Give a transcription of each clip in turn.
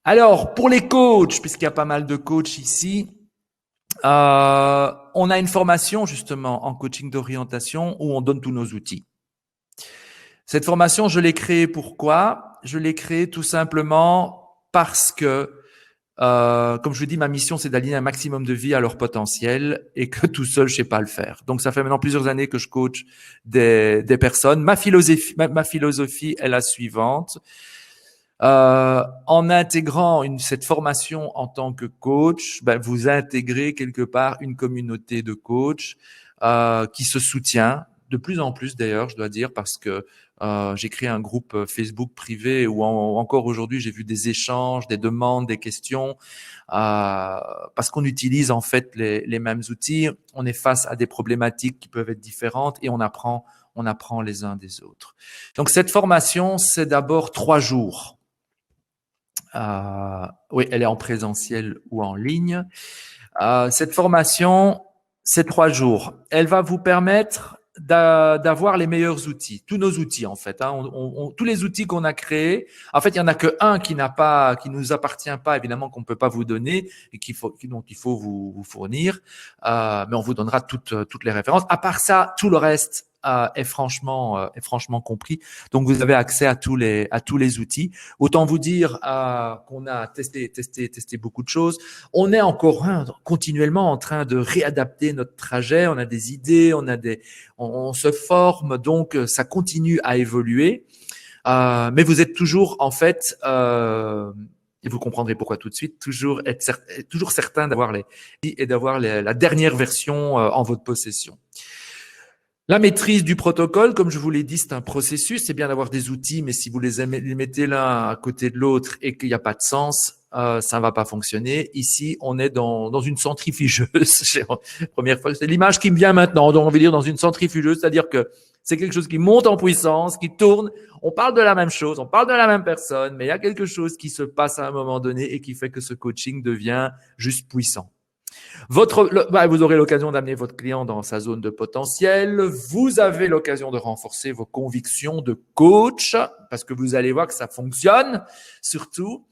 Alors, pour les coachs, puisqu'il y a pas mal de coachs ici, on a une formation justement en coaching d'orientation où on donne tous nos outils. Cette formation, je l'ai créée pourquoi? Je l'ai créée tout simplement parce que, comme je vous dis, ma mission, c'est d'aligner un maximum de vie à leur potentiel et que tout seul, je sais pas le faire. Donc, ça fait maintenant plusieurs années que je coach des personnes. Ma philosophie est la suivante. En intégrant cette formation en tant que coach, vous intégrez quelque part une communauté de coachs qui se soutient de plus en plus d'ailleurs, je dois dire, parce que j'ai créé un groupe Facebook privé où encore aujourd'hui j'ai vu des échanges, des demandes, des questions, parce qu'on utilise en fait les mêmes outils, on est face à des problématiques qui peuvent être différentes et on apprend les uns des autres. Donc cette formation, c'est d'abord 3 jours. Oui, elle est en présentiel ou en ligne. Cette formation, c'est 3 jours. Elle va vous permettre d'avoir les meilleurs outils, tous nos outils en fait. Hein. Tous les outils qu'on a créés, en fait, il y en a que un qui nous appartient pas, évidemment qu'on ne peut pas vous donner et dont il faut vous fournir. Mais on vous donnera toutes les références. À part ça, tout le reste est franchement compris. Donc vous avez accès à tous les outils. Autant vous dire qu'on a testé beaucoup de choses. On est encore continuellement en train de réadapter notre trajet. On a des idées, on se forme, donc ça continue à évoluer. Mais vous êtes toujours en fait, et vous comprendrez pourquoi tout de suite, toujours certain d'avoir la dernière version en votre possession. La maîtrise du protocole, comme je vous l'ai dit, c'est un processus. C'est bien d'avoir des outils, mais si vous les mettez l'un à côté de l'autre et qu'il n'y a pas de sens, ça ne va pas fonctionner. Ici, on est dans une centrifugeuse. Première fois, c'est l'image qui me vient maintenant. Donc, on veut dire dans une centrifugeuse, c'est-à-dire que c'est quelque chose qui monte en puissance, qui tourne. On parle de la même chose, on parle de la même personne, mais il y a quelque chose qui se passe à un moment donné et qui fait que ce coaching devient juste puissant. Vous aurez l'occasion d'amener votre client dans sa zone de potentiel. Vous avez l'occasion de renforcer vos convictions de coach parce que vous allez voir que ça fonctionne, surtout.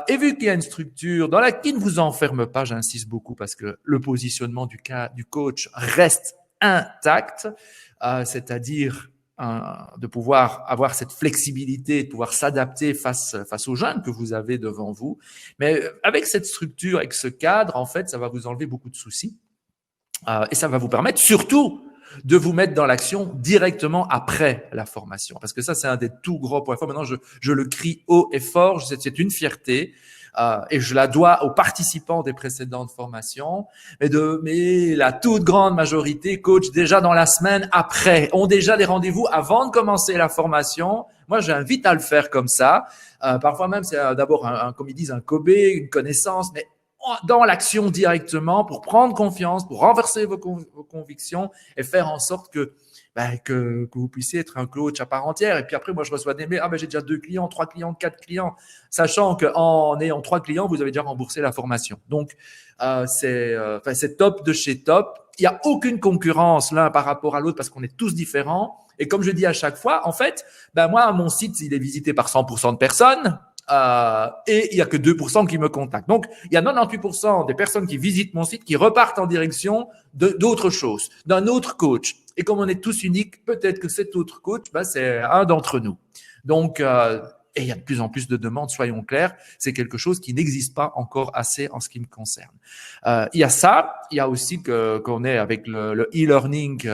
Et vu qu'il y a une structure qui ne vous enferme pas, j'insiste beaucoup parce que le positionnement du coach reste intact, c'est-à-dire de pouvoir avoir cette flexibilité, de pouvoir s'adapter face aux jeunes que vous avez devant vous. Mais avec cette structure, avec ce cadre, en fait, ça va vous enlever beaucoup de soucis et ça va vous permettre surtout de vous mettre dans l'action directement après la formation. Parce que ça, c'est un des tout gros points forts. Maintenant, je le crie haut et fort, c'est une fierté. Et je la dois aux participants des précédentes formations, mais la toute grande majorité coach déjà dans la semaine après, ont déjà des rendez-vous avant de commencer la formation. Moi, j'invite à le faire comme ça. Parfois même, c'est d'abord comme ils disent, un Kobe, une connaissance, mais dans l'action directement pour prendre confiance, pour renverser vos convictions et faire en sorte que vous puissiez être un coach à part entière. Et puis après, moi, je reçois des mails. J'ai déjà 2 clients, 3 clients, 4 clients, sachant qu'en ayant 3 clients, vous avez déjà remboursé la formation. Donc, c'est top de chez top. Il n'y a aucune concurrence l'un par rapport à l'autre parce qu'on est tous différents. Et comme je dis à chaque fois, en fait, moi, mon site, il est visité par 100% de personnes. Et il n'y a que 2% qui me contactent. Donc, il y a 98% des personnes qui visitent mon site qui repartent en direction d'autre chose, d'un autre coach. Et comme on est tous uniques, peut-être que cet autre coach, c'est un d'entre nous. Donc, et il y a de plus en plus de demandes, soyons clairs, c'est quelque chose qui n'existe pas encore assez en ce qui me concerne. Il y a ça, il y a aussi qu'on est avec le e-learning,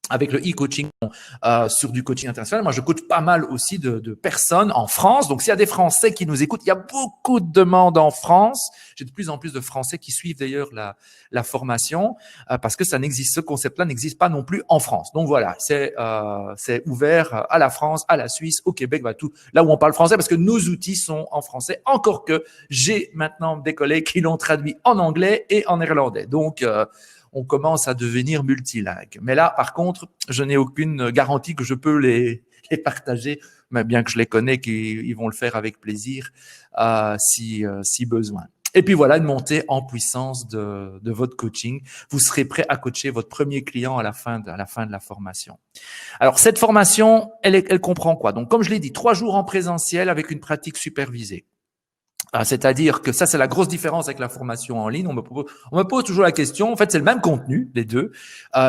avec le e-coaching sur du coaching international. Moi, je coach pas mal aussi de personnes en France. Donc, s'il y a des Français qui nous écoutent, il y a beaucoup de demandes en France. J'ai de plus en plus de Français qui suivent d'ailleurs la formation parce que ce concept-là n'existe pas non plus en France. Donc voilà, c'est ouvert à la France, à la Suisse, au Québec, tout là où on parle français parce que nos outils sont en français. Encore que j'ai maintenant des collègues qui l'ont traduit en anglais et en néerlandais. Donc on commence à devenir multilingue. Mais là, par contre, je n'ai aucune garantie que je peux les partager, mais bien que je les connais, qu'ils vont le faire avec plaisir si besoin. Et puis voilà, une montée en puissance de votre coaching. Vous serez prêt à coacher votre premier client à la fin de la formation. Alors, cette formation, elle comprend quoi? Donc, comme je l'ai dit, 3 jours en présentiel avec une pratique supervisée. C'est-à-dire que ça, c'est la grosse différence avec la formation en ligne. On me pose toujours la question. En fait, c'est le même contenu, les deux.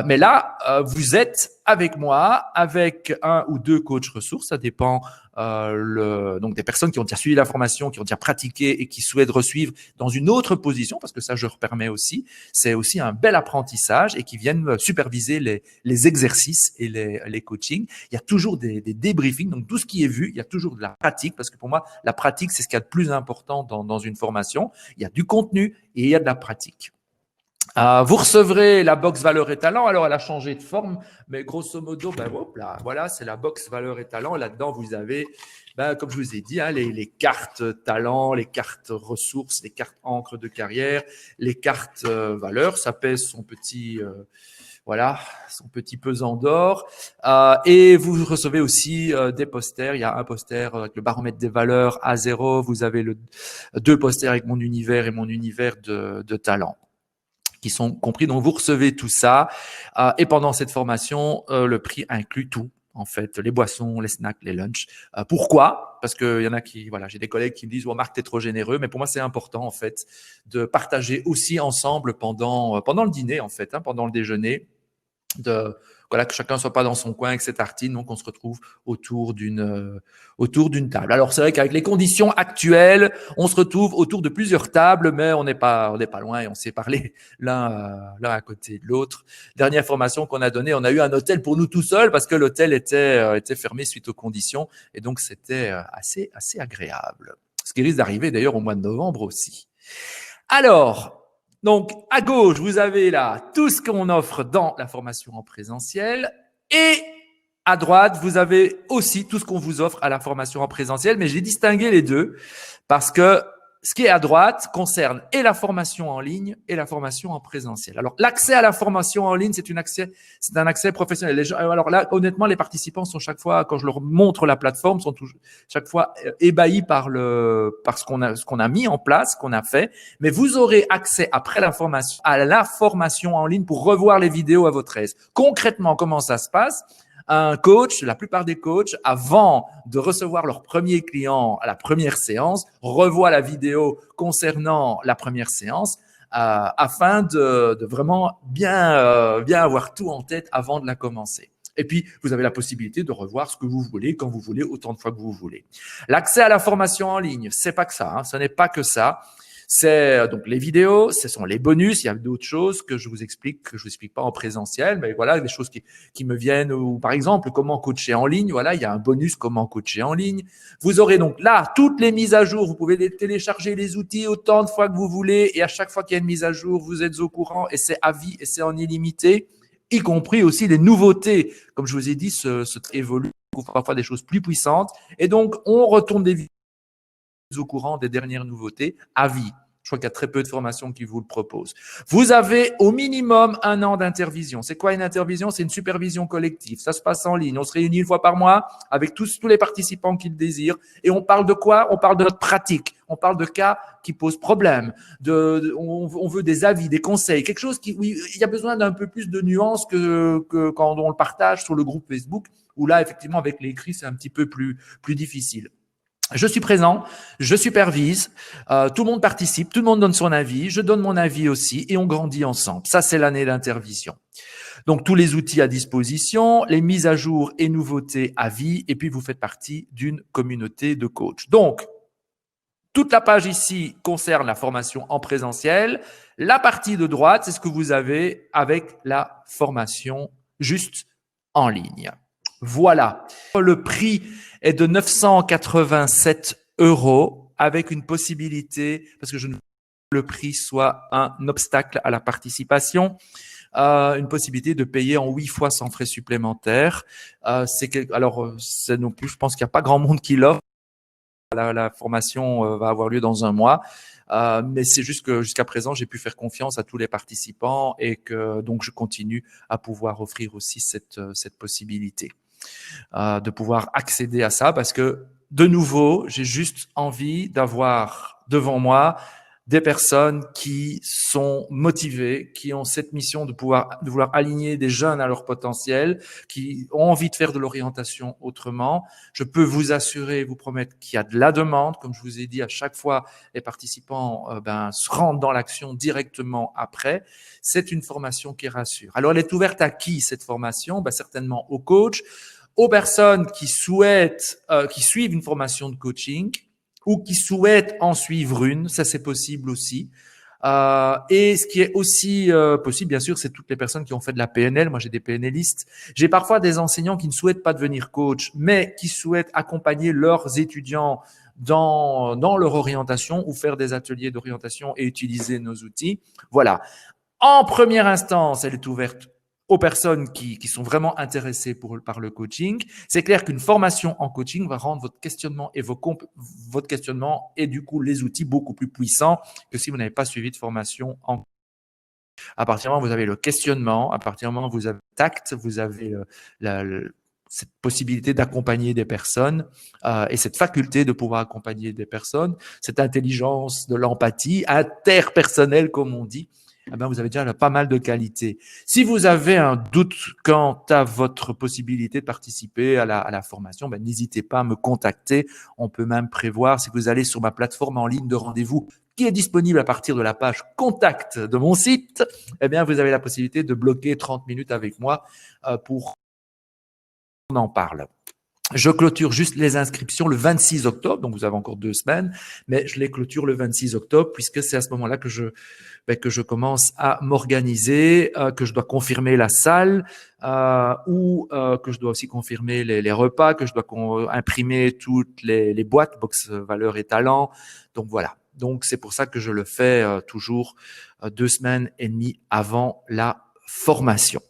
Mais là, vous êtes avec moi, avec un ou deux coachs ressources. Ça dépend donc des personnes qui ont déjà suivi la formation, qui ont déjà pratiqué et qui souhaitent resuivre dans une autre position, parce que ça, je leur permets aussi. C'est aussi un bel apprentissage et qui viennent superviser les exercices et les coachings. Il y a toujours des débriefings. Donc, tout ce qui est vu, il y a toujours de la pratique, parce que pour moi, la pratique, c'est ce qu'il y a de plus important dans une formation. Il y a du contenu et il y a de la pratique. Vous recevrez la box valeur et talent. Alors, elle a changé de forme, mais grosso modo, voilà, c'est la box valeur et talent. Là-dedans, vous avez, comme je vous ai dit, les cartes talent, les cartes ressources, les cartes encre de carrière, les cartes valeur. Ça pèse son petit pesant d'or. Et vous recevez aussi des posters. Il y a un poster avec le baromètre des valeurs à 0. Vous avez deux posters avec mon univers et mon univers de talent qui sont compris. Donc, vous recevez tout ça. Et pendant cette formation, le prix inclut tout. En fait, les boissons, les snacks, les lunchs. Pourquoi? Parce qu'il y en a j'ai des collègues qui me disent, Marc, t'es trop généreux. Mais pour moi, c'est important, en fait, de partager aussi ensemble pendant le dîner, en fait, pendant le déjeuner, que chacun soit pas dans son coin avec ses tartines, donc on se retrouve autour d'une table. Alors c'est vrai qu'avec les conditions actuelles, on se retrouve autour de plusieurs tables, mais on n'est pas loin et on s'est parlé l'un à côté de l'autre. Dernière formation qu'on a donnée, on a eu un hôtel pour nous tout seuls parce que l'hôtel était fermé suite aux conditions et donc c'était assez agréable. Ce qui risque d'arriver d'ailleurs au mois de novembre aussi. Alors, donc, à gauche, vous avez là tout ce qu'on offre dans la formation en présentiel. Et à droite, vous avez aussi tout ce qu'on vous offre à la formation en présentiel. Mais j'ai distingué les deux parce que ce qui est à droite concerne et la formation en ligne et la formation en présentiel. Alors, l'accès à la formation en ligne, c'est un accès professionnel. Alors là, honnêtement, les participants sont chaque fois, quand je leur montre la plateforme, sont chaque fois ébahis par ce qu'on a mis en place, ce qu'on a fait. Mais vous aurez accès après la formation à la formation en ligne pour revoir les vidéos à votre aise. Concrètement, comment ça se passe? Un coach, la plupart des coachs, avant de recevoir leur premier client à la première séance, revoient la vidéo concernant la première séance afin de vraiment bien avoir tout en tête avant de la commencer. Et puis, vous avez la possibilité de revoir ce que vous voulez, quand vous voulez, autant de fois que vous voulez. L'accès à la formation en ligne, c'est pas que ça, ce n'est pas que ça. C'est donc les vidéos, ce sont les bonus. Il y a d'autres choses que je vous explique pas en présentiel, mais voilà, des choses qui me viennent. Ou par exemple, comment coacher en ligne. Voilà, il y a un bonus comment coacher en ligne. Vous aurez donc là toutes les mises à jour. Vous pouvez télécharger les outils autant de fois que vous voulez, et à chaque fois qu'il y a une mise à jour, vous êtes au courant, et c'est à vie et c'est en illimité, y compris aussi les nouveautés. Comme je vous ai dit, évolue parfois des choses plus puissantes, et donc on retourne des vidéos au courant des dernières nouveautés à vie. Je crois qu'il y a très peu de formations qui vous le proposent. Vous avez au minimum 1 an d'intervision. C'est quoi une intervision? C'est une supervision collective. Ça se passe en ligne. On se réunit 1 fois par mois avec tous les participants qui le désirent. Et on parle de quoi? On parle de notre pratique. On parle de cas qui posent problème. On veut des avis, des conseils, quelque chose où il y a besoin d'un peu plus de nuances que quand on le partage sur le groupe Facebook, où là, effectivement, avec l'écrit, c'est un petit peu plus difficile. Je suis présent, je supervise, tout le monde participe, tout le monde donne son avis, je donne mon avis aussi et on grandit ensemble. Ça, c'est l'année d'intervision. Donc, tous les outils à disposition, les mises à jour et nouveautés à vie, et puis vous faites partie d'une communauté de coachs. Donc, toute la page ici concerne la formation en présentiel. La partie de droite, c'est ce que vous avez avec la formation juste en ligne. Voilà. Le prix est de 987 € avec une possibilité, parce que je ne veux pas que le prix soit un obstacle à la participation, une possibilité de payer en 8 fois sans frais supplémentaires. C'est non plus, je pense qu'il n'y a pas grand monde qui l'offre. La formation va avoir lieu dans 1 mois. Mais c'est juste que jusqu'à présent, j'ai pu faire confiance à tous les participants et que donc je continue à pouvoir offrir aussi cette possibilité de pouvoir accéder à ça, parce que de nouveau, j'ai juste envie d'avoir devant moi des personnes qui sont motivées, qui ont cette mission de vouloir aligner des jeunes à leur potentiel, qui ont envie de faire de l'orientation autrement. Je peux vous assurer, vous promettre qu'il y a de la demande. Comme je vous ai dit, à chaque fois, les participants se rendent dans l'action directement après. C'est une formation qui rassure. Alors, elle est ouverte à qui, cette formation? Certainement aux coachs, aux personnes qui souhaitent, qui suivent une formation de coaching, ou qui souhaitent en suivre une, ça c'est possible aussi. Et ce qui est aussi possible, bien sûr, c'est toutes les personnes qui ont fait de la PNL. Moi, j'ai des PNListes. J'ai parfois des enseignants qui ne souhaitent pas devenir coach, mais qui souhaitent accompagner leurs étudiants dans leur orientation ou faire des ateliers d'orientation et utiliser nos outils. Voilà. En première instance, elle est ouverte aux personnes qui sont vraiment intéressées par le coaching. C'est clair qu'une formation en coaching va rendre votre questionnement et du coup les outils beaucoup plus puissants que si vous n'avez pas suivi de formation en. À partir du moment où vous avez le questionnement, à partir du moment où vous avez le tact, vous avez cette possibilité d'accompagner des personnes et cette faculté de pouvoir accompagner des personnes, cette intelligence de l'empathie interpersonnelle comme on dit, vous avez déjà pas mal de qualités. Si vous avez un doute quant à votre possibilité de participer à la formation, n'hésitez pas à me contacter. On peut même prévoir, si vous allez sur ma plateforme en ligne de rendez-vous qui est disponible à partir de la page contact de mon site, vous avez la possibilité de bloquer 30 minutes avec moi pour qu'on en parle. Je clôture juste les inscriptions le 26 octobre, donc vous avez encore 2 semaines, mais je les clôture le 26 octobre puisque c'est à ce moment-là que je commence à m'organiser, que je dois confirmer la salle ou que je dois aussi confirmer les repas, que je dois imprimer toutes les boîtes, box valeurs et talents. Donc voilà. Donc c'est pour ça que je le fais toujours 2 semaines et demie avant la formation.